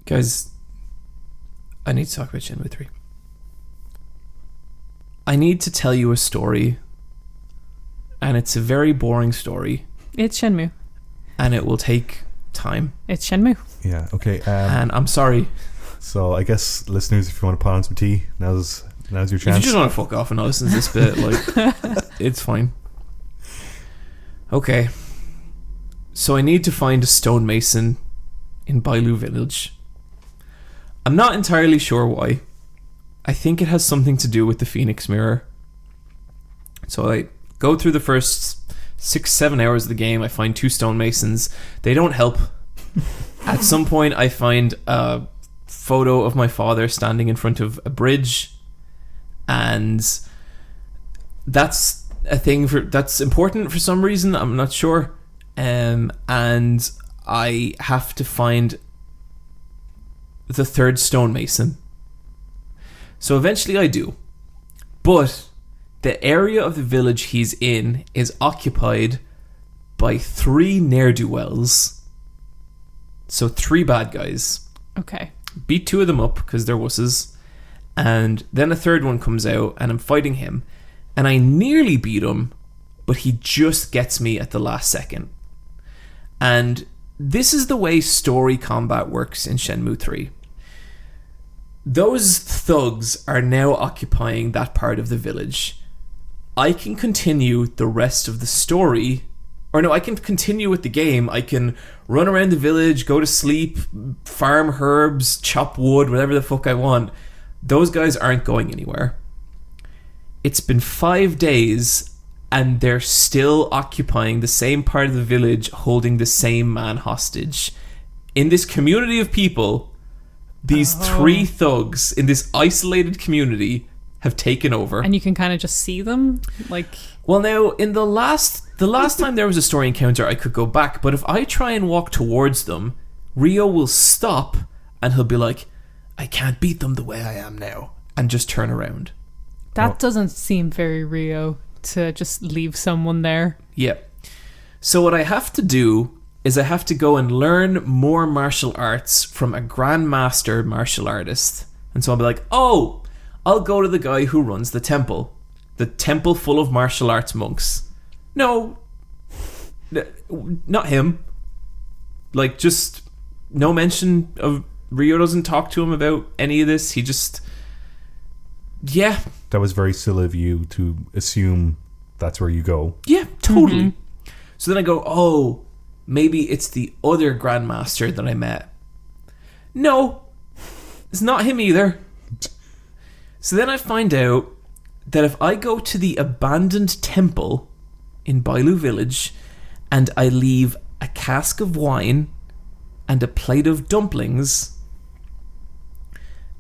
Guys, I need to talk about Shenmue 3. I need to tell you a story, and it's a very boring story. It's Shenmue. And it will take time. It's Shenmue. Yeah, okay. And I'm sorry. So I guess, listeners, if you want to put on some tea, now's your chance. If you just want to fuck off and not listen to this bit, like, it's fine. Okay. So I need to find a stonemason in Bailu village. I'm not entirely sure why. I think it has something to do with the Phoenix Mirror. So I go through the first 6-7 hours of the game. I find 2 stonemasons. They don't help. At some point I find a photo of my father standing in front of a bridge, and that's a thing that's important for some reason. I'm not sure. And I have to find the 3rd stonemason. So eventually I do. But the area of the village he's in is occupied by 3 ne'er-do-wells. So 3 bad guys. Okay. Beat 2 of them up because they're wusses. And then a 3rd one comes out and I'm fighting him. And I nearly beat him, but he just gets me at the last second. And this is the way story combat works in Shenmue 3. Those thugs are now occupying that part of the village. I can continue the rest of the story, or no, I can continue with the game. I can run around the village, go to sleep, farm herbs, chop wood, whatever the fuck I want. Those guys aren't going anywhere. It's been 5 days and they're still occupying the same part of the village, holding the same man hostage. In this community of people, these 3 thugs in this isolated community have taken over. And you can kind of just see them? Like... Well, now, in the last time there was a story encounter, I could go back, but if I try and walk towards them, Rio will stop and he'll be like, I can't beat them the way I am now, and just turn around. That doesn't seem very Rio, to just leave someone there. Yeah. So what I have to do is I have to go and learn more martial arts from a grandmaster martial artist. And so I'll be like, oh, I'll go to the guy who runs the temple full of martial arts monks. No, not him. Like, just no mention of... Rio doesn't talk to him about any of this. He just... Yeah. That was very silly of you to assume that's where you go. Yeah, totally. Mm-hmm. So then I go, oh, maybe it's the other grandmaster that I met. No, it's not him either. So then I find out that if I go to the abandoned temple in Bailu village and I leave a cask of wine and a plate of dumplings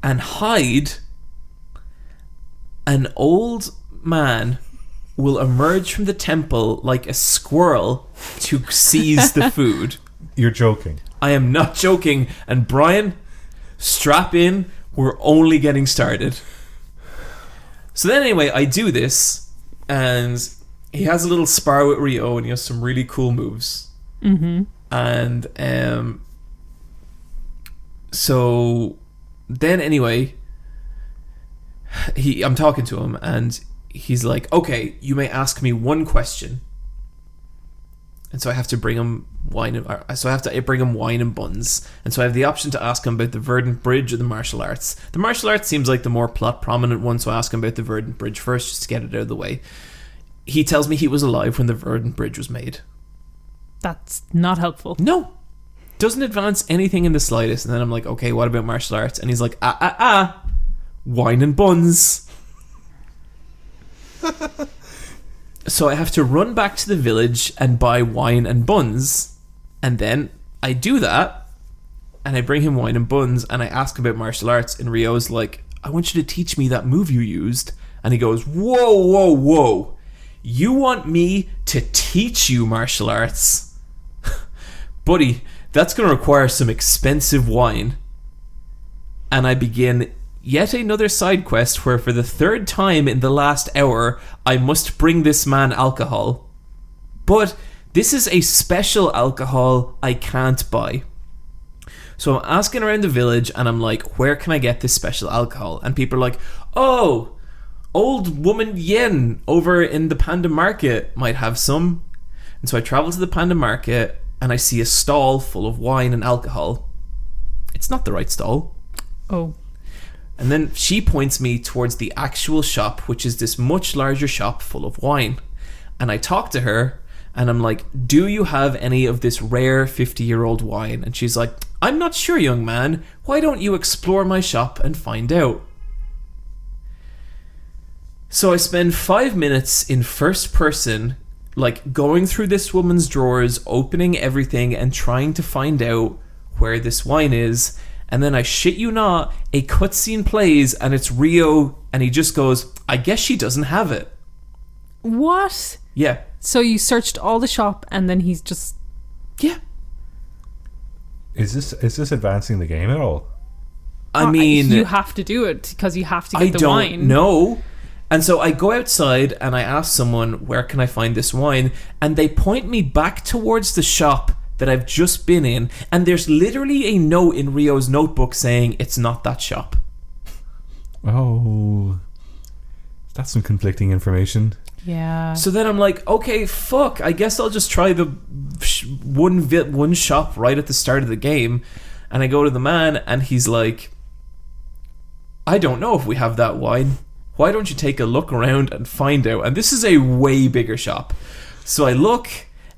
and hide, an old man will emerge from the temple like a squirrel to seize the food. You're joking. I am not joking. And Brian, strap in. We're only getting started. So then anyway, I do this, and he has a little spar with Rio, and he has some really cool moves. Mm-hmm. And so then anyway, I'm talking to him, and he's like, okay, you may ask me one question. And so I have to bring him wine and buns. And so I have the option to ask him about the Verdant Bridge or the martial arts. The martial arts seems like the more plot prominent one, so I ask him about the Verdant Bridge first, just to get it out of the way. He tells me he was alive when the Verdant Bridge was made. That's not helpful. No. Doesn't advance anything in the slightest. And then I'm like, okay, what about martial arts? And he's like, wine and buns. So I have to run back to the village and buy wine and buns. And then I do that, and I bring him wine and buns, and I ask about martial arts, and Rio's like, I want you to teach me that move you used. And he goes, whoa. You want me to teach you martial arts? Buddy, that's going to require some expensive wine. And I begin yet another side quest where for the 3rd time in the last hour, I must bring this man alcohol. But this is a special alcohol I can't buy. So I'm asking around the village and I'm like, where can I get this special alcohol? And people are like, oh, old woman Yen over in the Panda Market might have some. And so I travel to the Panda Market and I see a stall full of wine and alcohol. It's not the right stall. Oh. And then she points me towards the actual shop, which is this much larger shop full of wine. And I talk to her and I'm like, do you have any of this rare 50-year-old wine? And she's like, I'm not sure, young man. Why don't you explore my shop and find out? So I spend 5 minutes in first person, like going through this woman's drawers, opening everything and trying to find out where this wine is. And then I shit you not, a cutscene plays and it's Rio and he just goes, I guess she doesn't have it. What? Yeah. So you searched all the shop and then he's just... Yeah. Is this advancing the game at all? I mean... You have to do it because you have to get the wine. I don't know. And so I go outside and I ask someone, where can I find this wine? And they point me back towards the shop that I've just been in. And there's literally a note in Rio's notebook saying it's not that shop. Oh. That's some conflicting information. Yeah. So then I'm like, okay, fuck. I guess I'll just try the one shop right at the start of the game. And I go to the man and he's like, I don't know if we have that wine. Why don't you take a look around and find out? And this is a way bigger shop. So I look,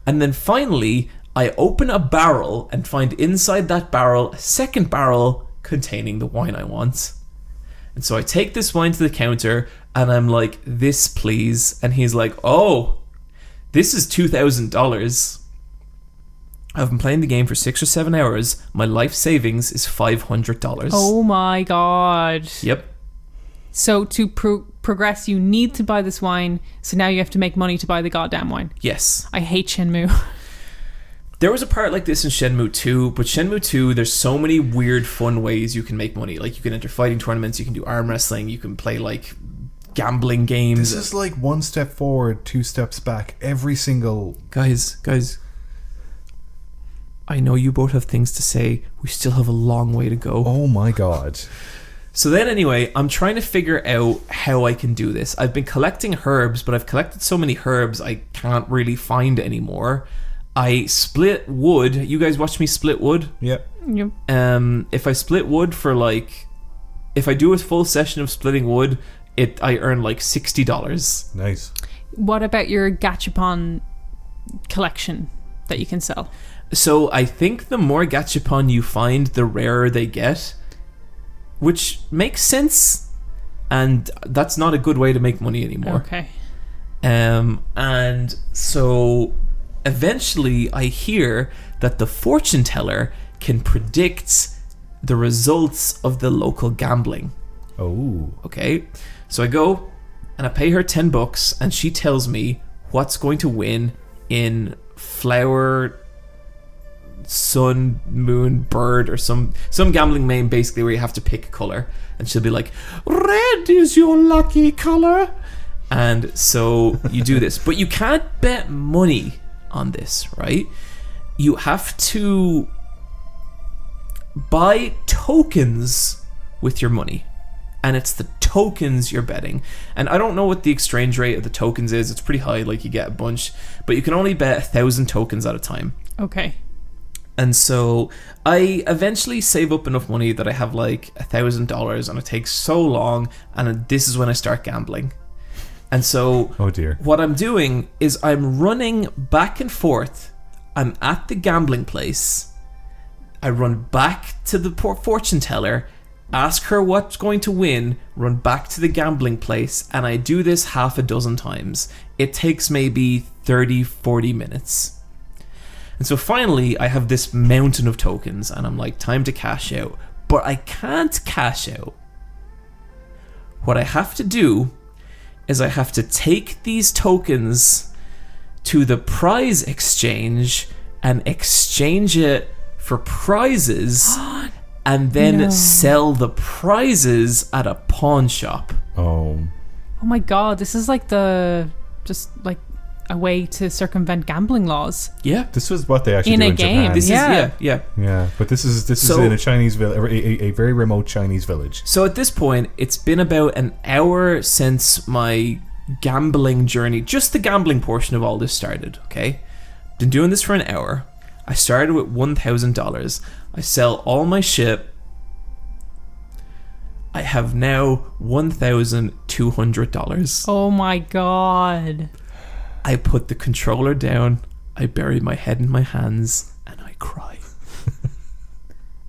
and then finally I open a barrel and find inside that barrel a second barrel containing the wine I want. And so I take this wine to the counter and I'm like, this please. And he's like, oh, this is $2,000. I've been playing the game for 6 or 7 hours. My life savings is $500. Oh my god. Yep. So to progress, you need to buy this wine. So now you have to make money to buy the goddamn wine. Yes. I hate Shenmue. There was a part like this in Shenmue 2, but Shenmue 2, there's so many weird, fun ways you can make money. Like, you can enter fighting tournaments, you can do arm wrestling, you can play, like, gambling games. This is like 1 step forward, 2 steps back. Every single... Guys. I know you both have things to say. We still have a long way to go. Oh my god. So then anyway, I'm trying to figure out how I can do this. I've been collecting herbs, but I've collected so many herbs I can't really find anymore. I split wood. You guys watch me split wood? Yep. Yep. If I split wood for like... If I do a full session of splitting wood, I earn like $60. Nice. What about your gachapon collection that you can sell? So I think the more gachapon you find, the rarer they get. Which makes sense, and that's not a good way to make money anymore. Okay. And so eventually I hear that the fortune teller can predict the results of the local gambling. Oh. Okay. So I go and I pay her $10 and she tells me what's going to win in flower... sun, moon, bird, or some gambling name basically where you have to pick a color, and she'll be like, red is your lucky color, and so you do this, but you can't bet money on this, right? You have to buy tokens with your money, and it's the tokens you're betting. And I don't know what the exchange rate of the tokens is. It's pretty high, like you get a bunch, but you can only bet 1,000 tokens at a time. Okay. And so I eventually save up enough money that I have like $1,000, and it takes so long, and this is when I start gambling. And so oh dear, what I'm doing is I'm running back and forth. I'm at the gambling place. I run back to the fortune teller, ask her what's going to win, run back to the gambling place, and I do this half a dozen times. It takes maybe 30-40 minutes. And so finally, I have this mountain of tokens, and I'm like, time to cash out. But I can't cash out. What I have to do is I have to take these tokens to the prize exchange and exchange it for prizes, and then sell the prizes at a pawn shop. Oh. Oh my god, this is like just like a way to circumvent gambling laws. Yeah. This was what they actually In do a in game. Japan. This Yeah. is yeah. Yeah, but this is So- in a Chinese village, a very remote Chinese village. So at this point, it's been about an hour since my gambling journey, just the gambling portion of all this started, okay? Been doing this for an hour. I started with $1,000. I sell all my shit. I have now $1,200. Oh my god. I put the controller down, I bury my head in my hands, and I cry.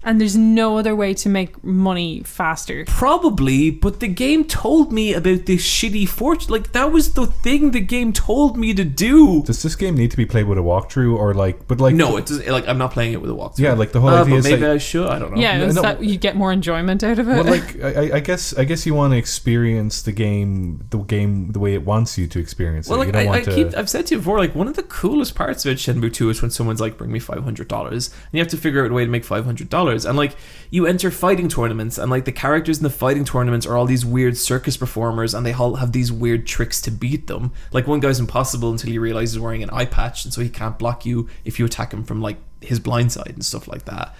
And there's no other way to make money faster. Probably, but the game told me about this shitty fortune. Like, that was the thing the game told me to do. Does this game need to be played with a walkthrough, or like? But like, No, it doesn't. Like, I'm not playing it with a walkthrough. Yeah, like the whole idea but is maybe like, I should. I don't know. Yeah, No, is no. that you get more enjoyment out of it. well, like I guess you want to experience the game the way it wants you to experience it. Well, You like don't want to. I've said to you before, like one of the coolest parts about Shenmue 2 is when someone's like, "Bring me $500," and you have to figure out a way to make $500. And like, you enter fighting tournaments, and like the characters in the fighting tournaments are all these weird circus performers, and they all have these weird tricks to beat them. Like, one guy's impossible until you realize he's wearing an eye patch, and so he can't block you if you attack him from like his blind side and stuff like that.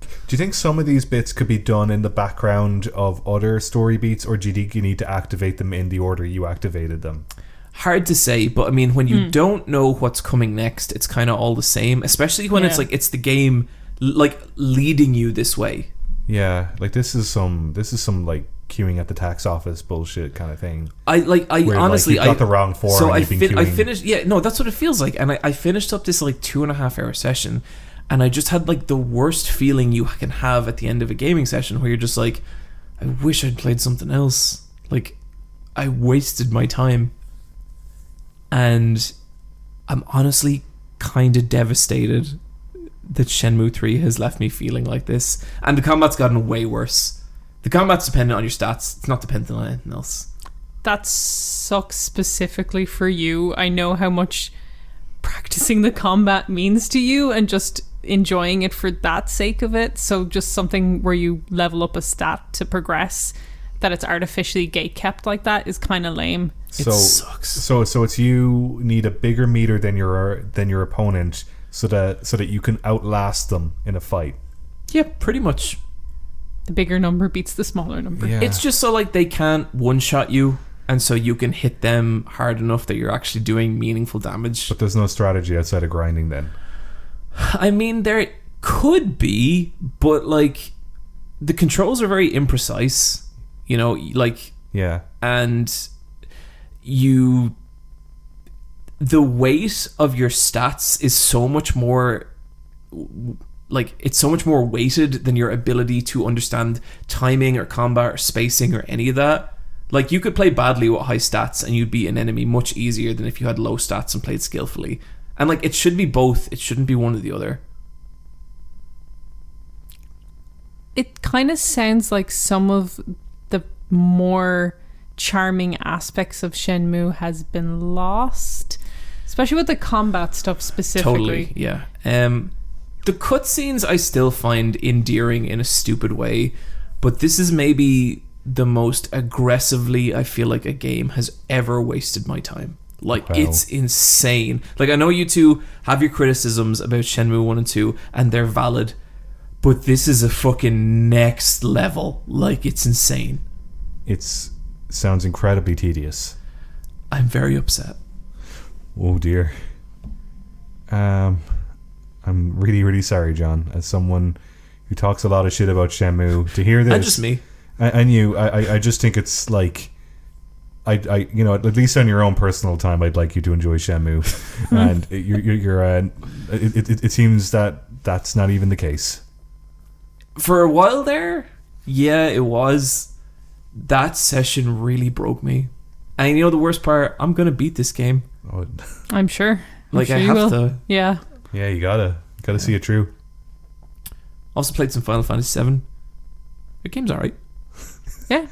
Do you think some of these bits could be done in the background of other story beats, or do you think you need to activate them in the order you activated them? Hard to say, but I mean, when you don't know what's coming next, it's kind of all the same, especially when it's Yeah. like it's the game like leading you this way. Yeah, like this is some like queuing at the tax office bullshit kind of thing. I Where, honestly like, you got the wrong form. So and I you've been I queuing. finished. Yeah, no, that's what it feels like. And I finished up this like 2.5 hour session, and I just had like the worst feeling you can have at the end of a gaming session, where you're just like, I wish I'd played something else. Like, I wasted my time, and I'm honestly kind of devastated that Shenmue 3 has left me feeling like this. And the combat's gotten way worse. The combat's dependent on your stats. It's not dependent on anything else. That sucks specifically for you. I know how much practicing the combat means to you and just enjoying it for that sake of it. So just something where you level up a stat to progress, that it's artificially gatekept like that is kind of lame. It sucks. So it's you need a bigger meter than your opponent so that you can outlast them in a fight. Yeah, pretty much. The bigger number beats the smaller number. Yeah. It's just so like they can't one-shot you, and so you can hit them hard enough that you're actually doing meaningful damage. But there's no strategy outside of grinding then. I mean, there could be, but like the controls are very imprecise, you know, like, Yeah. and the weight of your stats is so much more, like, it's so much more weighted than your ability to understand timing or combat or spacing or any of that. Like, you could play badly with high stats and you'd beat an enemy much easier than if you had low stats and played skillfully. And like, it should be both. It shouldn't be one or the other. It kind of sounds like some of the more charming aspects of Shenmue has been lost, especially with the combat stuff specifically. Totally, yeah. The cutscenes I still find endearing in a stupid way, but this is maybe the most aggressively I feel like a game has ever wasted my time. Like, Wow. it's insane. Like, I know you two have your criticisms about Shenmue 1 and 2, and they're valid, but this is a fucking next level. Like, it's insane. Sounds incredibly tedious. I'm very upset. Oh dear. I'm really, really sorry, John. As someone who talks a lot of shit about Shenmue, to hear this, And just me. I just think it's like, I you know, at least on your own personal time, I'd like you to enjoy Shenmue, and it seems that that's not even the case. For a while there, yeah, it was. That session really broke me. And you know the worst part? I'm gonna beat this game. Oh, I'm sure. Like, sure I you have will. to. Yeah. yeah, you gotta see it through. Also played some Final Fantasy VII. The game's alright. Yeah.